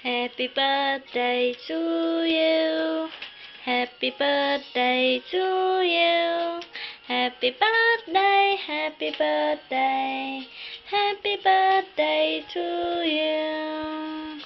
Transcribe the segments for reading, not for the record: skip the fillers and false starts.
Happy birthday to you. Happy birthday to you. Happy birthday, happy birthday. Happy birthday to you.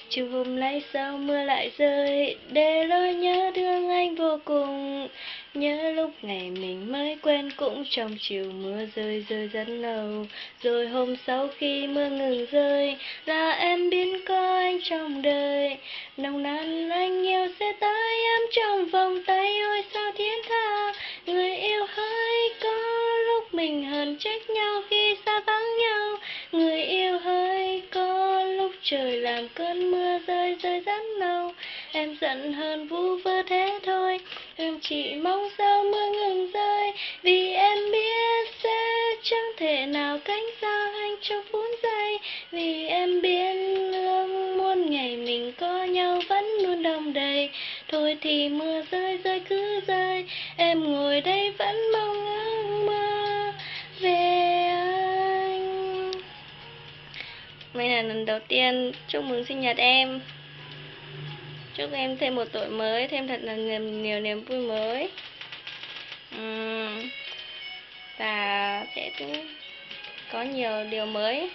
Chiều hôm nay sao mưa lại rơi, để lối nhớ thương anh vô cùng. Nhớ lúc ngày mình mới quen cũng trong chiều mưa rơi rơi rất lâu. Rồi hôm sau khi mưa ngừng rơi, là em biết có anh trong đời. Nồng nàn anh yêu sẽ tới em trong vòng tay, ôi sao thiên tha. Người yêu hỡi, có lúc mình hờn trách nhau khi xa vắng nhau. Người yêu hỡi, có lúc trời làm cơn mưa rơi rơi rất lâu. Em giận hơn vu vơ thế thôi, em chỉ mong sao mưa ngừng rơi. Vì em biết sẽ chẳng thể nào cánh xa anh trong phút giây. Vì em biết ước muôn ngày mình có nhau vẫn luôn đong đầy. Thôi thì mưa rơi rơi cứ rơi, em ngồi đây vẫn mong ước mơ về anh. Đây là lần đầu tiên chúc mừng sinh nhật em. Chúc em thêm một tuổi mới, thêm thật là nhiều niềm vui mới. Và sẽ có nhiều điều mới,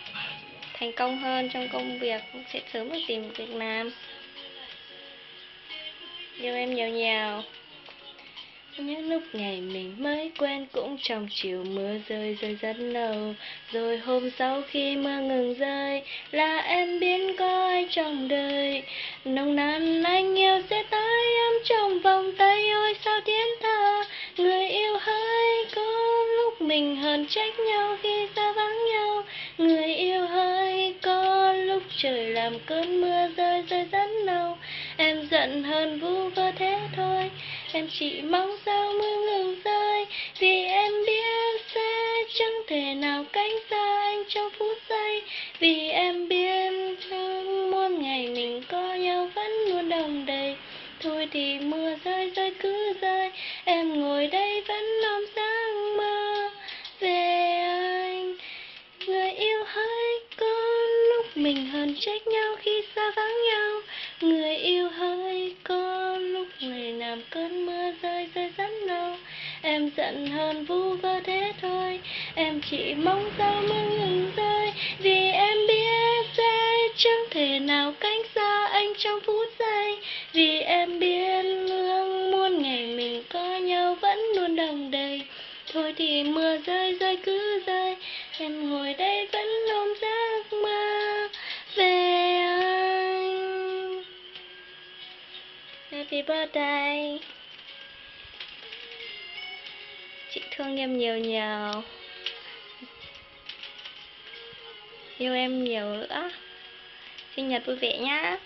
thành công hơn trong công việc, sẽ sớm được tìm việc làm. Yêu em nhiều nhiều. Những lúc ngày mình mới quen cũng trong chiều mưa rơi rơi rất lâu. Rồi hôm sau khi mưa ngừng rơi, là em biết có ai trong đời. Nồng nàn anh yêu sẽ tới em trong vòng tay, ôi sao thiên tha. Người yêu hỡi, có lúc mình hờn trách nhau khi xa vắng nhau. Người yêu hỡi, có lúc trời làm cơn mưa rơi rơi rất lâu. Em giận hơn vu vơ thế thôi, em chỉ mong sao mưa ngừng rơi. Vì em biết sẽ chẳng thể nào cánh xa anh trong phút giây. Vì em biết muôn ngày mình có nhau vẫn luôn đong đầy. Thôi thì mưa rơi rơi cứ rơi, em ngồi đây vẫn ôm giấc mơ về anh. Người yêu hỡi, có lúc mình hờn trách nhau khi xa vắng nhau. Người yêu hỡi, có lúc người làm cơn mưa rơi rơi rất lâu. Em giận hơn vu vơ thế thôi, em chỉ mong sao mưa ngừng rơi. Vì em biết sẽ chẳng thể nào cánh xa anh trong phút giây. Vì em biết ước muôn ngày mình có nhau vẫn luôn đong đầy. Thôi thì mưa rơi rơi cứ rơi, em ngồi đây vẫn ôm giấc mơ về anh. Happy birthday. Chị thương em nhiều nhiều, yêu em nhiều nữa. Sinh nhật vui vẻ nhá.